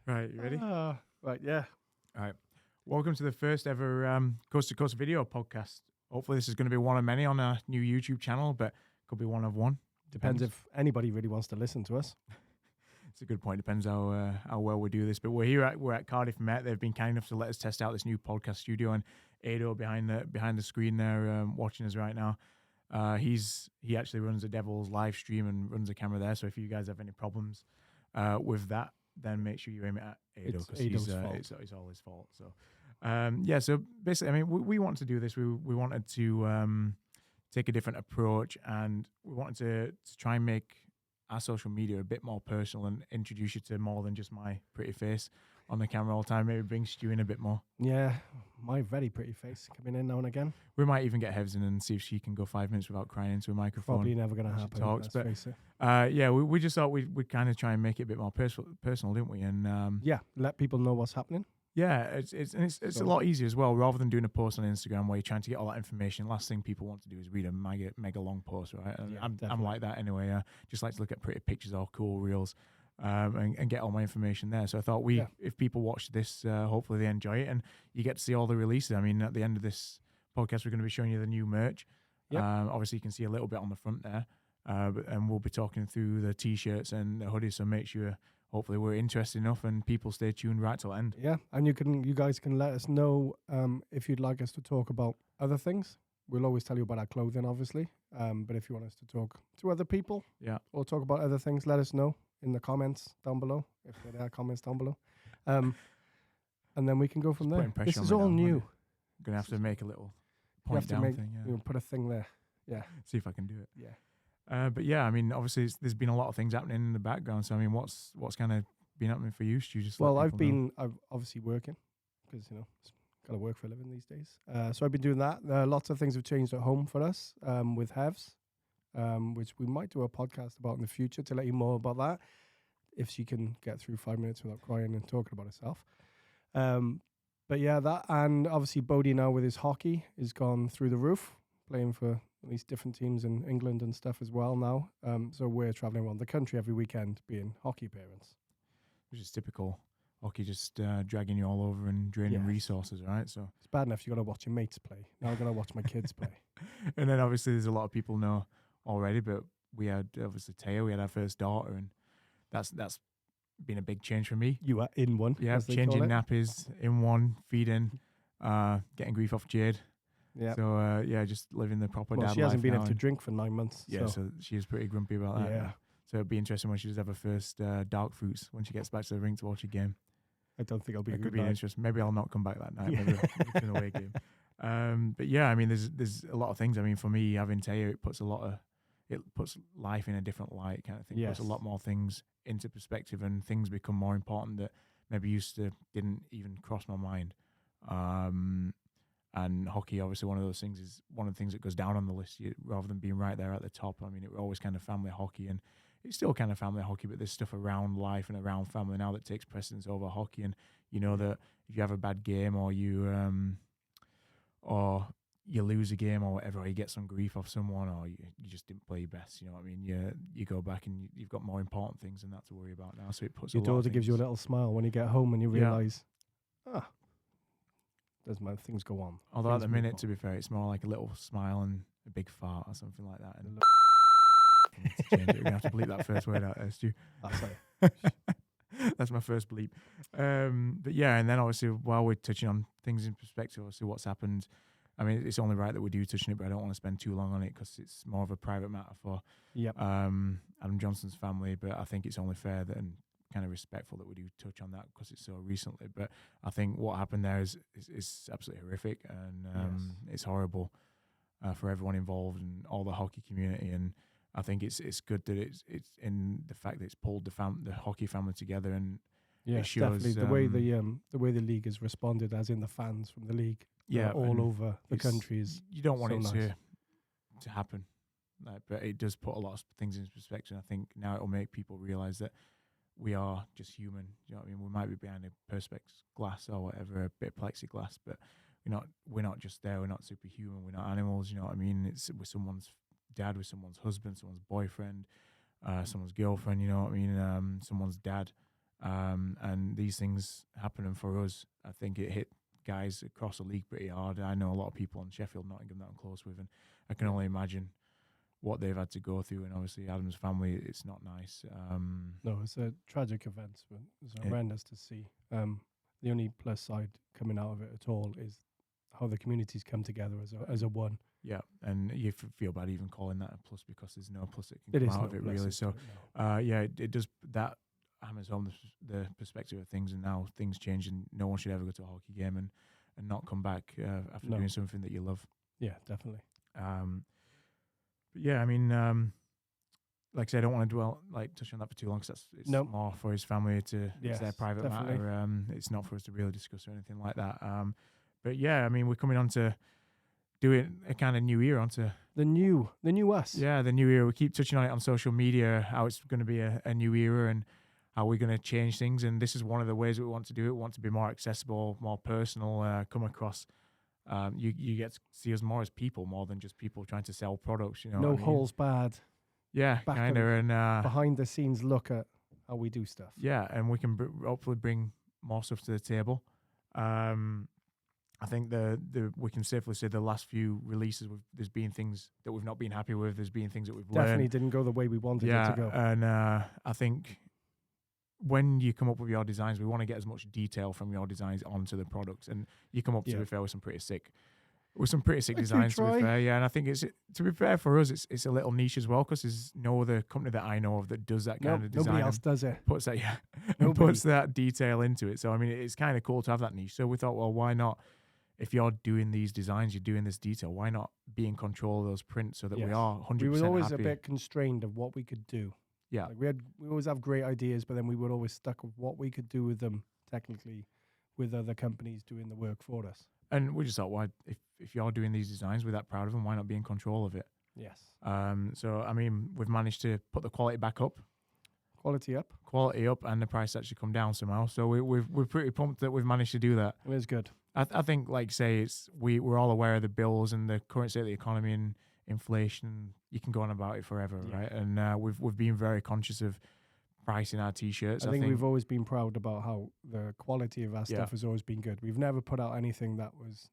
Right, you ready? Right, yeah. All right. Welcome to the first ever Coast to Coast Video Podcast. Hopefully this is going to be one of many on our new YouTube channel, but could be one of one. Depends if anybody really wants to listen to us. It's a good point. Depends how well we do this. But we're at Cardiff Met. They've been kind enough to let us test out this new podcast studio, and Ado behind the screen there watching us right now. He actually runs a Devil's live stream and runs a camera there. So if you guys have any problems with that, then make sure you aim it at Ado, because it's all his fault. So so basically, I mean, we wanted to do this. We wanted to take a different approach, and we wanted to try and make our social media a bit more personal and introduce you to more than just my pretty face on the camera all the time. Maybe bring Stu in a bit more. Yeah, my very pretty face coming in now and again. We might even get Hevs in and see if she can go 5 minutes without crying into a microphone. Probably never going to happen. Talks, but we just thought we'd kind of try and make it a bit more personal, didn't we? And let people know what's happening. Yeah, it's a lot easier as well, rather than doing a post on Instagram where you're trying to get all that information. Last thing people want to do is read a mega long post, right? And I'm like that anyway. Just like to look at pretty pictures or cool reels, and get all my information there. So I thought if people watch this, hopefully they enjoy it, and you get to see all the releases. I mean, at the end of this podcast, we're going to be showing you the new merch. Yep. Obviously, you can see a little bit on the front there, and we'll be talking through the t-shirts and the hoodies. So make sure. Hopefully we're interested enough and people stay tuned right till the end. Yeah, and you guys can let us know if you'd like us to talk about other things. We'll always tell you about our clothing, obviously. But if you want us to talk to other people, or talk about other things, let us know in the comments down below, if there are comments down below. And then we can go from there. This is all new. I'm going to have to make a little point down thing. Yeah. Put a thing there. Yeah. See if I can do it. Yeah. But yeah, I mean, obviously there's been a lot of things happening in the background. So I mean, what's kind of been happening for you, Stu? I'm obviously working because it's got to work for a living these days. So I've been doing that. Lots of things have changed at home for us with Hevs, which we might do a podcast about in the future to let you more about that, if she can get through 5 minutes without crying and talking about herself. But yeah, that, and obviously Bodie now with his hockey is gone through the roof, playing for at least different teams in England and stuff as well now. So we're traveling around the country every weekend being hockey parents. Which is typical. Hockey just dragging you all over and draining resources, right? So it's bad enough you got to watch your mates play. Now I'm going to watch my kids play. And then obviously there's a lot of people know already, but we had obviously Taya, we had our first daughter, and that's been a big change for me. You are in one. Yeah, changing nappies, in one, feeding, getting grief off Jade. Yeah. So just living the proper dad life. She hasn't been able and to drink for 9 months. Yeah, so she is pretty grumpy about that. Yeah. So it'd be interesting when she does have her first dark fruits when she gets back to the rink to watch a game. I don't think it'll be. It could be interesting. Maybe I'll not come back that night. Maybe it's an away game. But yeah, I mean, there's a lot of things. I mean, for me, having Taya, it puts life in a different light, kind of thing. Yes. Puts a lot more things into perspective, and things become more important that maybe used to didn't even cross my mind. And hockey, obviously, one of those things is one of the things that goes down on the list rather than being right there at the top. I mean, it was always kind of family hockey, and it's still kind of family hockey, but there's stuff around life and around family now that takes precedence over hockey. And you know that if you have a bad game or you lose a game or whatever, or you get some grief off someone, or you just didn't play your best, you know what I mean? You go back and you've got more important things than that to worry about now. So it puts your daughter gives you a little smile when you get home and you realise, there's my things go on. Although at the minute, to be fair, it's more like a little smile and a big fart or something like that. And to change it. We're gonna have to bleep that first word out there, Stu. That's my first bleep. But yeah, and then obviously while we're touching on things in perspective, obviously what's happened. I mean, it's only right that we do touching it, but I don't want to spend too long on it because it's more of a private matter for Adam Johnson's family. But I think it's only fair that and kind of respectful that we do touch on that because it's so recently. But I think what happened there is absolutely horrific, and it's horrible for everyone involved and all the hockey community. And I think it's good that it's in the fact that it's pulled the hockey family together, and it shows definitely the way the league has responded, as in the fans from the league, all over the country. You don't want it to happen, but it does put a lot of things into perspective. I think now it will make people realize that we are just human. You know what I mean? We might be behind a perspex glass or whatever, a bit of plexiglass, but we're not just there. We're not superhuman. We're not animals. You know what I mean? We're someone's dad, with someone's husband, someone's boyfriend, someone's girlfriend. You know what I mean? Someone's dad, And these things happening for us, I think it hit guys across the league pretty hard. I know a lot of people in Sheffield, Nottingham that I'm close with, and I can only imagine what they've had to go through. And obviously Adam's family, it's not nice. No, it's a tragic event, but it's Yeah. horrendous to see. The only plus side coming out of it at all is how the communities come together as a one. Yeah, and you feel bad even calling that a plus because there's no plus that can It come is out no of it plus really. into So it, no. yeah, it does that hammers home the perspective of things, and now things change, and no one should ever go to a hockey game and not come back after No. doing something that you love. Yeah, definitely. But yeah, I mean, like I said, I don't want to touch on that for too long because it's Nope. more for his family to it's their Yes, private definitely. matter. It's not for us to really discuss or anything like that. But yeah, I mean, we're coming on to doing a kind of new year onto The new us. yeah, the new era. We keep touching on it on social media, how it's going to be a new era and how we're going to change things. And this is one of the ways that we want to do it. We want to be more accessible, more personal, come across. You get to see us more as people, more than just people trying to sell products. You know, No what I mean? holes barred. Yeah, back kind of. And Behind the scenes look at how we do stuff. yeah, and we can hopefully bring more stuff to the table. I think we can safely say the last few releases, there's been things that we've not been happy with. There's been things that we've Definitely learned. didn't go the way we wanted it to go. And I think when you come up with your designs, we want to get as much detail from your designs onto the products. And you come up, to be fair, with some pretty sick designs, to be fair. Yeah, and I think to be fair for us, it's a little niche as well because there's no other company that I know of that does that kind of design. Nobody else does it. Puts that, and puts that detail into it. So, I mean, it's kind of cool to have that niche. So we thought, well, why not? If you're doing these designs, you're doing this detail, why not be in control of those prints so that we are 100% We were always happy? a bit constrained of what we could do. Yeah. Like we always have great ideas, but then we were always stuck with what we could do with them technically with other companies doing the work for us. And we just thought, why, if you're doing these designs, we're that proud of them, why not be in control of it? Yes. So, I mean, we've managed to put the quality back up. Quality up, And the price actually come down somehow. So we're pretty pumped that we've managed to do that. It is good. I think, like say, we're all aware of the bills and the current state of the economy and inflation. You can go on about it forever, right? And we've been very conscious of pricing our t-shirts. I think we've always been proud about how the quality of our stuff has always been good. We've never put out anything that was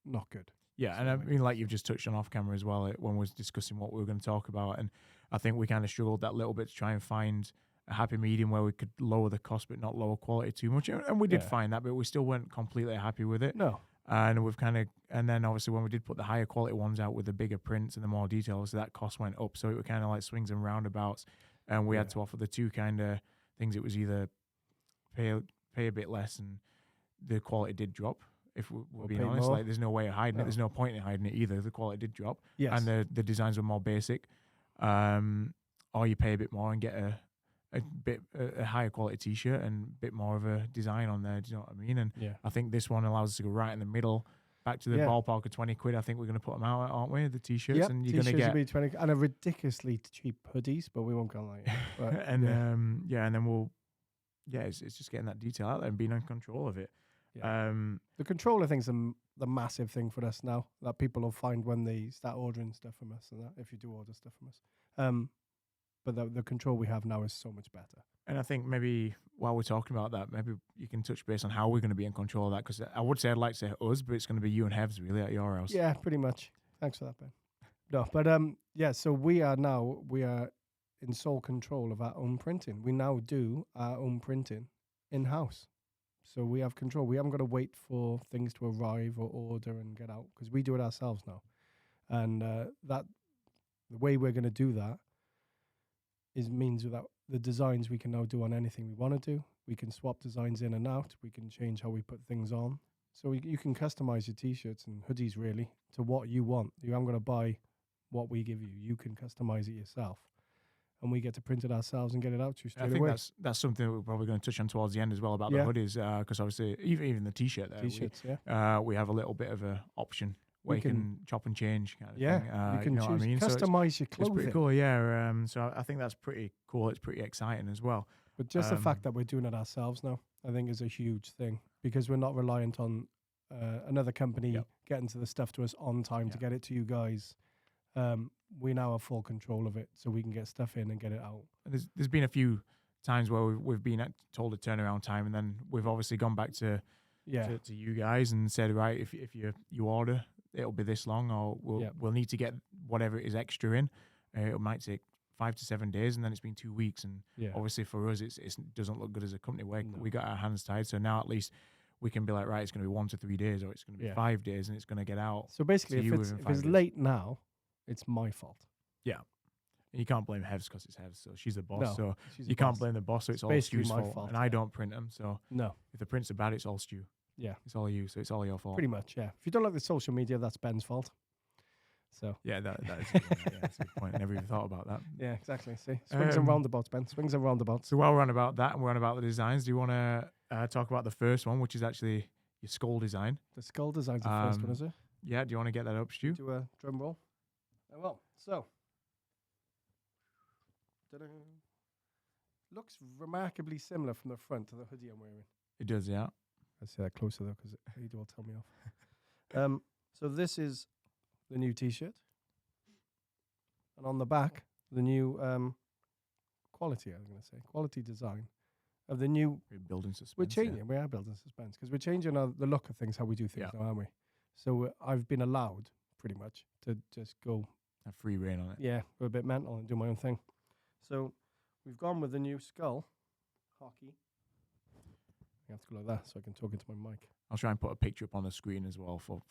not good. Yeah, and I mean, like you've just touched on off camera as well when we was discussing what we were going to talk about, and I think we kind of struggled that little bit to try and find a happy medium where we could lower the cost but not lower quality too much, and we did find that, but we still weren't completely happy with it. No. And and then obviously when we did put the higher quality ones out with the bigger prints and the more details, that cost went up. So it was kind of like swings and roundabouts, and we had to offer the two kind of things. It was either pay a bit less and the quality did drop. If we're being honest, more. like there's no way of hiding it. There's no point in hiding it either. The quality did drop, Yes. and the designs were more basic. Or you pay a bit more and get a higher quality t-shirt and a bit more of a design on there. Do you know what I mean? And I think this one allows us to go right in the middle, back to the ballpark of 20 quid. I think we're going to put them out, aren't we? The t-shirts, and you're going to get will be 20 and a ridiculously cheap hoodies, but we won't go like that. and then we'll it's just getting that detail out there and being in control of it. Yeah. The controller thing's the massive thing for us now that people will find when they start ordering stuff from us, and that if you do order stuff from us. But the control we have now is so much better. And I think maybe while we're talking about that, maybe you can touch base on how we're going to be in control of that, because I would say I'd like to say us, but it's going to be you and Hevs really at your house. Yeah, pretty much. Thanks for that, Ben. No, but so we are in sole control of our own printing. We now do our own printing in-house. So we have control. We haven't got to wait for things to arrive or order and get out, because we do it ourselves now. And the way we're going to do that means that the designs we can now do on anything we want to do. We can swap designs in and out. We can change how we put things on. So you can customize your t-shirts and hoodies really to what you want. You haven't got to buy what we give you. You can customize it yourself. And we get to print it ourselves and get it out to you straight away. I think that's something that we're probably going to touch on towards the end as well about the hoodies, because obviously even the t-shirt there, we have a little bit of an option where you can chop and change kind of thing. You can you know choose, what I mean? customize your clothing. It's pretty cool, yeah. So I think that's pretty cool. It's pretty exciting as well. But just the fact that we're doing it ourselves now, I think is a huge thing, because we're not reliant on another company getting to the stuff to us on time to get it to you guys. We now have full control of it, so we can get stuff in and get it out. There's been a few times where we've been told a turnaround time, and then we've obviously gone back to you guys and said, right, if you order, it'll be this long, or we'll need to get whatever it is extra in. It might take 5 to 7 days, and then it's been 2 weeks. And obviously for us, it doesn't look good as a company. We got our hands tied. So now at least we can be like, right, it's going to be 1 to 3 days, or it's going to be 5 days, and it's going to get out. So basically, if it's late now, it's my fault. Yeah. And you can't blame Hevs because it's Hevs. So she's the boss. No, so you can't blame the boss. So it's all Stu's fault. And I don't print them. So if the prints are bad, it's all Stu. Yeah. It's all you. So it's all your fault. Pretty much, yeah. If you don't like the social media, that's Ben's fault. So yeah, that is that's a good point. I never even thought about that. Yeah, exactly. See, swings and roundabouts, Ben. Swings and roundabouts. So while we're on about that and we're on about the designs, do you want to talk about the first one, which is actually your skull design? The skull design's the first one, is it? Yeah. Do you want to get that up, Stu? Do a drum roll. Well, so looks remarkably similar from the front to the hoodie I'm wearing. It does, yeah. I'll say that closer though, because Heidi will tell me off. So this is the new T-shirt, and on the back, the new quality. I was going to say quality design of the new. We're building suspense. We're changing. We are building suspense because we're changing the look of things, how we do things now, aren't we? So I've been allowed pretty much to just go. Have free reign on it. Yeah, go a bit mental and do my own thing. So we've gone with the new skull hockey. I have to go like that so I can talk into my mic. I'll try and put a picture up on the screen as well for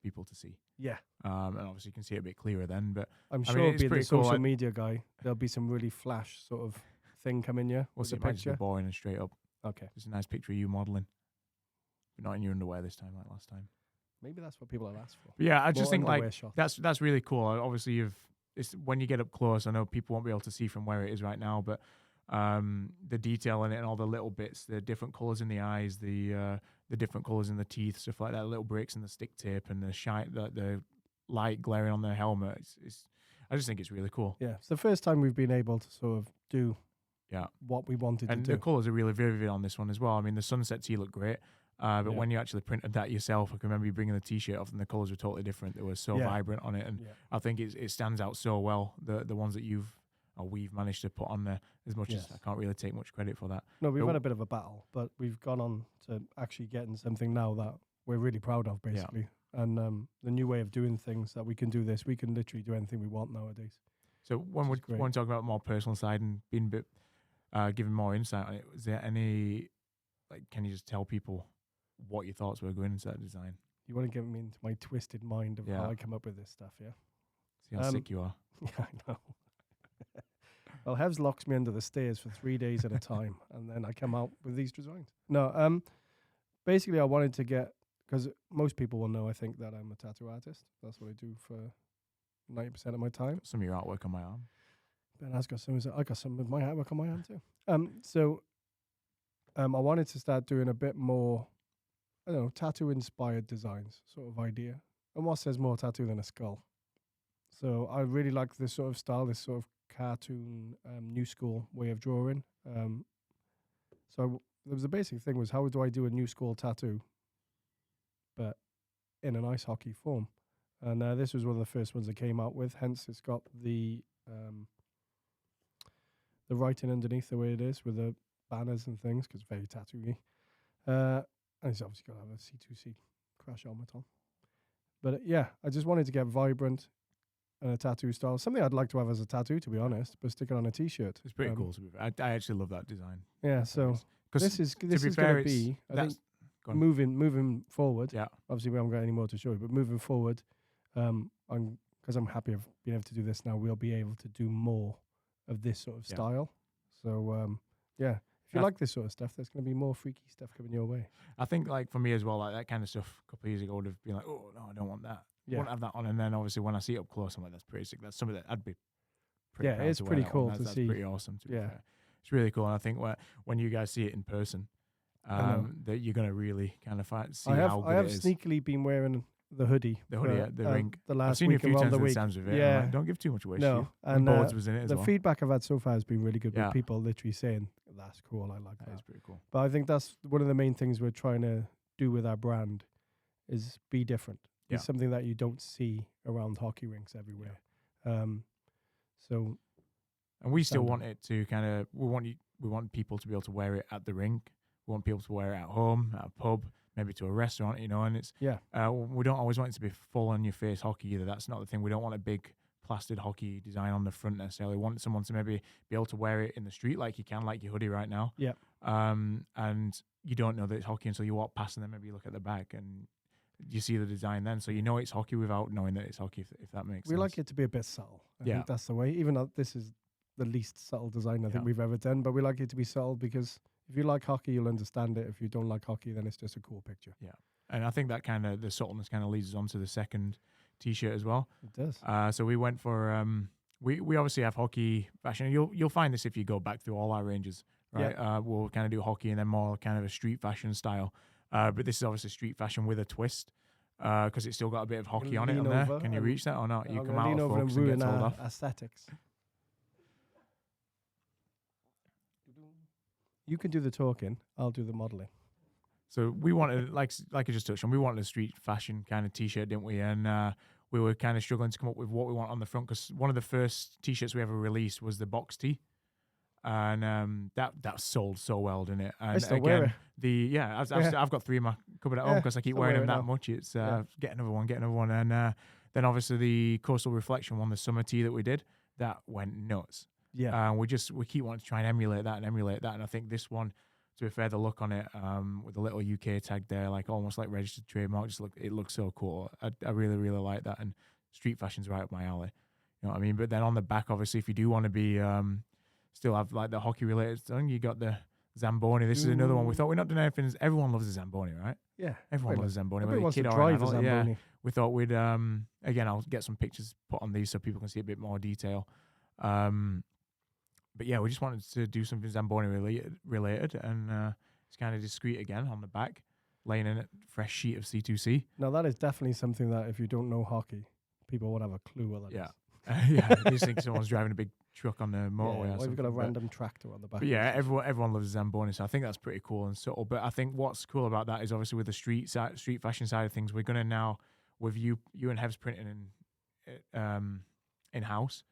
people to see. Yeah. And obviously you can see it a bit clearer then. But I'm sure being the social media guy, there'll be some really flash sort of thing coming here. We'll see. It might just be boring and straight up. Okay. Just a nice picture of you modelling. But not in your underwear this time like last time. Maybe that's what people have asked for. But yeah, I just think like that's really cool. Obviously when you get up close, I know people won't be able to see from where it is right now, but the detail in it and all the little bits, the different colours in the eyes, the different colours in the teeth, stuff like that, little breaks in the stick tape and the light glaring on the helmet. I just think it's really cool. Yeah, it's the first time we've been able to sort of do what we wanted to do. And the colours are really vivid on this one as well. I mean, the sunset tee looked great. But when you actually printed that yourself, I can remember you bringing the T-shirt off and the colours were totally different. They were so vibrant on it. And I think it stands out so well, the ones that we've managed to put on there, as much as I can't really take much credit for that. No, we've had a bit of a battle, but we've gone on to actually getting something now that we're really proud of, basically. Yeah. And the new way of doing things, that we can do this, we can literally do anything we want nowadays. So when we want to talk about more personal side and being a bit, giving more insight on it, is there any, can you just tell people what your thoughts were going into that design? You want to get me into my twisted mind of how I come up with this stuff, yeah? See how sick you are. Yeah, I know. Well, Hevs locks me under the stairs for 3 days at a time, and then I come out with these designs. No, basically I wanted to get, because most people will know, I think, that I'm a tattoo artist. That's what I do for 90% of my time. Some of your artwork on my arm. Ben has got some. I got some of my artwork on my arm too. So I wanted to start doing a bit more, I don't know, tattoo-inspired designs, sort of idea. And what says more tattoo than a skull? So I really like this sort of style, this sort of cartoon, new school way of drawing. So there was the basic thing was, how do I do a new school tattoo, but in an ice hockey form? And this was one of the first ones I came out with. Hence, it's got the writing underneath the way it is with the banners and things, because it's very tattoo-y. And it's obviously got to have a C2C crash helmet on. But I just wanted to get vibrant and a tattoo style. Something I'd like to have as a tattoo, to be honest, but stick it on a T-shirt. It's pretty cool. To be fair. I actually love that design. Yeah, so this is going to be, I think, moving forward. Yeah. Obviously, we haven't got any more to show you, but moving forward, because I'm happy of being able to do this now, we'll be able to do more of this sort of style. So, if you like this sort of stuff, there's going to be more freaky stuff coming your way. I think, for me as well, that kind of stuff a couple of years ago would have been like, oh, no, I don't want that. I won't have that on. And then, obviously, when I see it up close, I'm like, that's pretty sick. That's something that I'd be pretty proud it's to pretty wear cool to see. That's pretty awesome, to be fair. It's really cool. And I think when you guys see it in person, that you're going to really kind of see how good it is. I have sneakily been wearing the hoodie. The hoodie at the rink. The last I've seen you a few times in Sam's with it. Yeah. Like, don't give too much away. No. And Boards was in it as well. The feedback I've had so far has been really good, with people literally saying, that's cool, I like that. That is pretty cool. But I think that's one of the main things we're trying to do with our brand, is be different. It's something that you don't see around hockey rinks everywhere. And we still want it to we want we want people to be able to wear it at the rink. We want people to wear it at home, at a pub, maybe to a restaurant, you know. And it's we don't always want it to be full on your face hockey either. That's not the thing. We don't want a big plastered hockey design on the front necessarily. We want someone to maybe be able to wear it in the street like you can, like your hoodie right now. Yeah. And you don't know that it's hockey until you walk past and then maybe you look at the back and you see the design then. So you know it's hockey without knowing that it's hockey, if that makes sense. We like it to be a bit subtle. I think that's the way, even though this is the least subtle design I think we've ever done, but we like it to be subtle because if you like hockey, you'll understand it. If you don't like hockey, then it's just a cool picture. Yeah. And I think that kind of, the subtleness kind of leads us on to the second T-shirt as well. It does. So we went for, we obviously have hockey fashion. You'll find this if you go back through all our ranges, right? Yeah. We'll kind of do hockey and then more kind of a street fashion style. But this is obviously street fashion with a twist because it's still got a bit of hockey on it on there. Can you reach that or not? You come out of focus and get told off. Aesthetics. You can do the talking. I'll do the modelling. So we wanted, like I just touched on, we wanted a street fashion kind of T-shirt, didn't we? And we were kind of struggling to come up with what we want on the front because one of the first T-shirts we ever released was the box tee, and that sold so well, didn't it? And I still wear it. I've got 3 in my cupboard at home because I keep wearing them that much. It's get another one, and then obviously the Coastal Reflection one, the summer tee that we did, that went nuts. Yeah, we keep wanting to try and emulate that, and I think this one, to be fair, the look on it with a little UK tag there, like almost like registered trademark, it looks so cool. I really, really like that, and street fashion's right up my alley. You know what I mean? But then on the back, obviously, if you do want to be still have like the hockey related thing, you got the Zamboni. This is another one. We thought we're not doing anything. Everyone loves the Zamboni, right? Yeah, everyone loves Zamboni. Everyone wants to kid drive or a Zamboni. Yeah, we thought we'd again, I'll get some pictures put on these so people can see a bit more detail. But yeah, we just wanted to do something Zamboni related, and it's kind of discreet again on the back, laying in a fresh sheet of C2C. Now that is definitely something that if you don't know hockey, people won't have a clue what that is. Yeah, you just think someone's driving a big truck on the motorway. Or you've got a random tractor on the back. But yeah, everyone loves Zamboni, so I think that's pretty cool and subtle. But I think what's cool about that is obviously with the street fashion side of things, we're gonna now, with you and Hev's printing in house.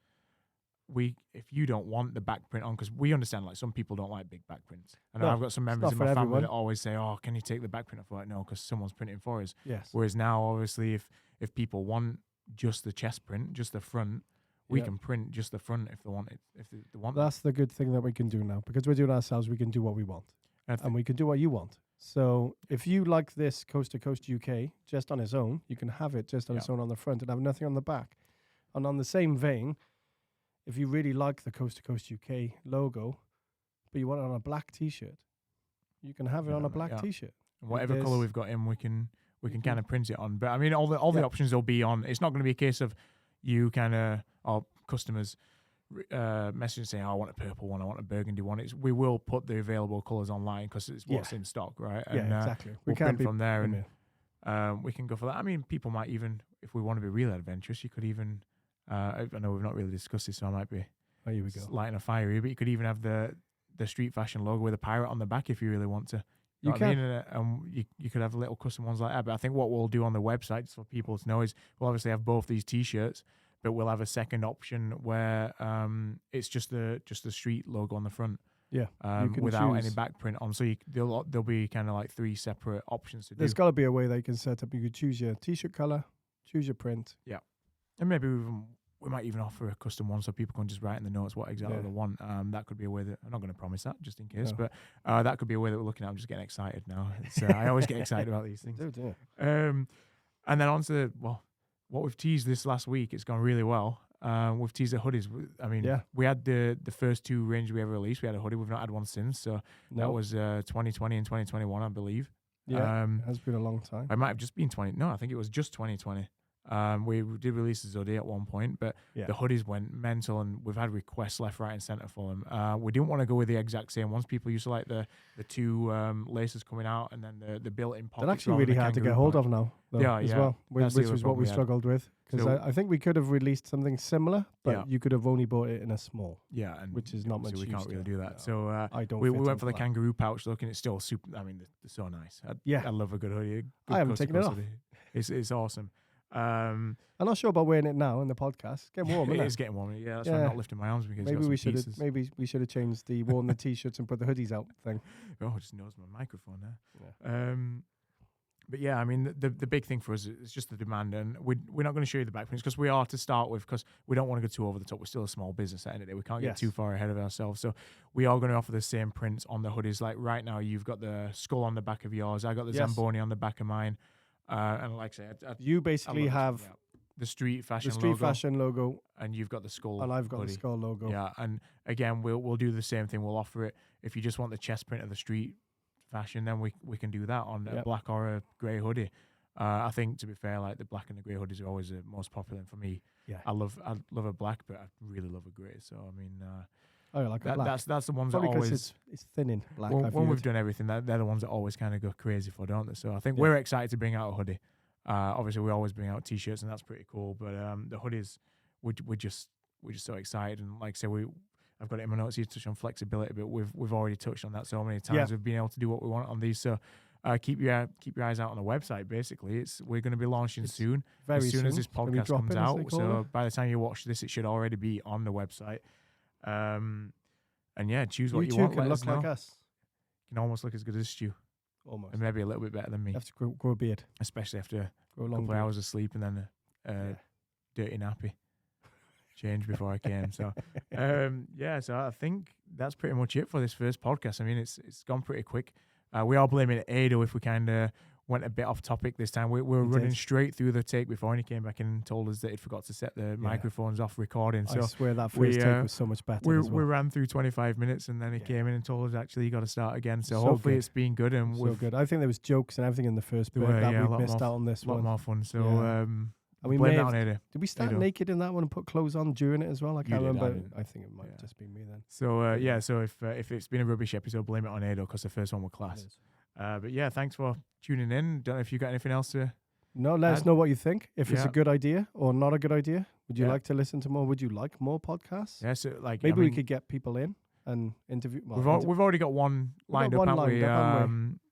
If you don't want the back print on, because we understand like some people don't like big back prints. I know I've got some members in my family that always say, "Oh, can you take the back print off?" Like, no, because someone's printing for us. Yes. Whereas now, obviously, if people want just the chest print, just the front, we can print just the front if they want it. If they want. That's the good thing that we can do now, because we're doing it ourselves. We can do what we want, and we can do what you want. So if you like this Coast to Coast UK just on its own, you can have it just on its own on the front and have nothing on the back. And on the same vein, if you really like the Coast to Coast UK logo, but you want it on a black T-shirt, you can have it on a black T-shirt. And whatever color we've got in, we can kind of print it on. But I mean, all the options will be on. It's not going to be a case of you or customers messaging saying, "Oh, I want a purple one, I want a burgundy one." Mm-hmm. We will put the available colors online because it's what's in stock, right? Yeah, exactly. We'll print from there, and we can go for that. I mean, people might even, if we want to be really adventurous, you could even. I know we've not really discussed this, so I might be here we go. lighting a fire here, but you could even have the street fashion logo with a pirate on the back if you really want to. You know can. You could have little custom ones like that. But I think what we'll do on the website, just for people to know, is we'll obviously have both these T-shirts, but we'll have a second option where it's just the street logo on the front. Yeah, without any back print on. So there'll be kind of like 3 separate options to do. There's got to be a way they can set up. You could choose your T-shirt color, choose your print. Yeah. And maybe we might even offer a custom one so people can just write in the notes what exactly they want. That could be a way that, I'm not going to promise that just in case, but that could be a way that we're looking at. I'm just getting excited now. I always get excited about these things. Do. And then on to, what we've teased this last week, it's gone really well. We've teased the hoodies. I mean, we had the first 2 ranges we ever released. We had a hoodie. We've not had one since. So that was 2020 and 2021, I believe. Yeah, it has been a long time. I might have just been 20. No, I think it was just 2020. We did release the Zodi at one point, but the hoodies went mental, and we've had requests left, right, and center for them. We didn't want to go with the exact same ones. People used to like the 2 laces coming out, and then the built-in pockets. They're actually really hard to get hold of now, as well, which is what we struggled with. Because I think we could have released something similar, but you could have only bought it in a small. Yeah, and which is not much. We can't really do that. No. So we went for the kangaroo pouch look, and it's still super. I mean, they're so nice. I love a good hoodie. I haven't taken it off. It's awesome. Um, I'm not sure about wearing it now in the podcast. It's getting warm, it isn't is it? getting warm. Yeah, that's why I'm Yeah. not lifting my arms because Maybe we should have changed the worn the t-shirts and put the hoodies out thing. Oh, I just knows my microphone there. Yeah. But yeah, I mean, the big thing for us is just the demand, and we're not going to show you the back prints because we are to start with, because we don't want to go too over the top. We're still a small business at the end of the day. We can't get too far ahead of ourselves. So we are going to offer the same prints on the hoodies. Like right now, you've got the skull on the back of yours. I got the Zamboni on the back of mine. And like I said, you basically have the street fashion logo, and you've got the skull, and I've got hoodie. the skull logo. Yeah, and again, we'll do the same thing. We'll offer it if you just want the chest print of the street fashion, then we can do that on a black or a grey hoodie. I think, to be fair, like the black and the grey hoodies are always the most popular. And for me, I love a black, but I really love a grey. So I mean, I like a black. That's the ones probably that always it's thinning black. When we've done everything, they're the ones that always kind of go crazy for, don't they? So I think we're excited to bring out a hoodie. Obviously, we always bring out t-shirts, and that's pretty cool. But the hoodies, we're just so excited. And like I say, I've got it in my notes here to touch on flexibility, but we've already touched on that so many times. We've been able to do what we want on these. So keep your eyes out on the website. Basically, we're going to be launching soon. As soon as this podcast comes out. So by the time you watch this, it should already be on the website. And yeah, choose what you want. You can look like us. You can almost look as good as Stu. Almost. And maybe a little bit better than me. You have to grow a beard. Especially after a couple of hours of sleep and then a dirty nappy change before I came. So, so I think that's pretty much it for this first podcast. I mean, it's gone pretty quick. We are blaming Ado if we kind of went a bit off topic this time. We were running straight through the take before, and he came back and told us that he'd forgot to set the microphones off recording. So I swear that first take was so much better. We ran through 25 minutes, and then he came in and told us, actually, you got to start again. So hopefully it's been good. And so good. I think there was jokes and everything in the first bit that we missed out on this one. A lot more fun. So we blame it on Ado. Did we start naked in that one and put clothes on during it as well? I can't remember. I think it might have just been me then. So so if it's been a rubbish episode, blame it on Ado because the first one was class. But yeah, thanks for tuning in. Don't know if you got anything else to. No, let us know what you think. If it's a good idea or not a good idea. Would you like to listen to more? Would you like more podcasts? Yeah, so maybe we could get people in and interview. We've already got one lined up, haven't we?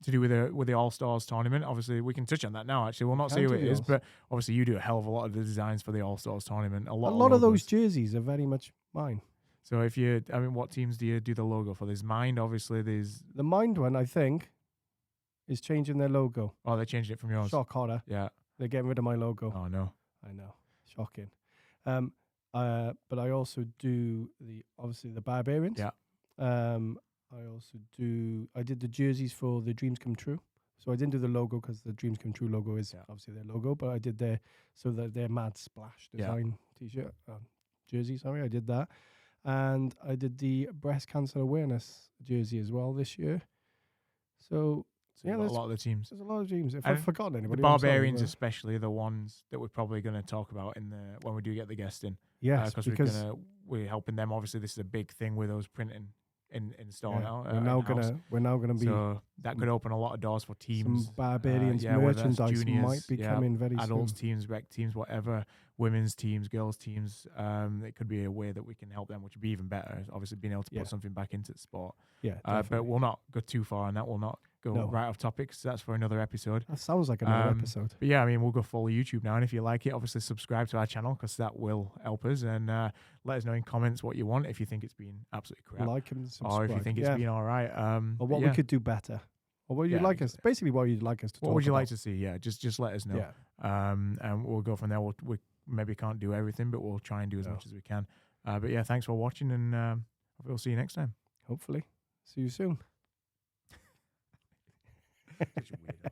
To do with the All Stars tournament. Obviously, we can touch on that now. Actually, we'll not say who it is, but obviously, you do a hell of a lot of the designs for the All Stars tournament. A lot of those jerseys are very much mine. So what teams do you do the logo for? There's Mind, obviously. There's the Mind one, I think, is changing their logo. Oh, they changed it from yours. Shock horror. Yeah. They're getting rid of my logo. Oh, no. I know. Shocking. But I also do the Barbarians. Yeah. I did the jerseys for the Dreams Come True. So I didn't do the logo because the Dreams Come True logo is obviously their logo, but I did their Mad Splash design t-shirt, jersey, sorry. I did that. And I did the breast cancer awareness jersey as well this year. So a lot of the teams. There's a lot of teams. If I've forgotten anybody, the Barbarians, especially the ones that we're probably going to talk about when we do get the guest in. Yes, because we're helping them. Obviously, this is a big thing with those printing in store now. We're now gonna be. So that could open a lot of doors for teams. Some Barbarians merchandise juniors, might be coming very soon. Adults teams, rec teams, whatever. Women's teams, girls teams. It could be a way that we can help them, which would be even better. Obviously, being able to put something back into the sport. Yeah, but we'll not go too far on that. We'll not go right off topic. So that's for another episode. That sounds like another episode. But yeah, I mean, we'll go follow YouTube now. And if you like it, obviously subscribe to our channel because that will help us. And let us know in comments what you want if you think it's been absolutely crap. Like and subscribe. Or if you think it's been all right. Or what we could do better. Or what you'd like us. Basically, what you'd like us to talk about. What would you like to see? Yeah, just let us know. Yeah. And we'll go from there. We maybe can't do everything, but we'll try and do as much as we can. But yeah, thanks for watching, and we'll see you next time. Hopefully. See you soon. Such a weirdo.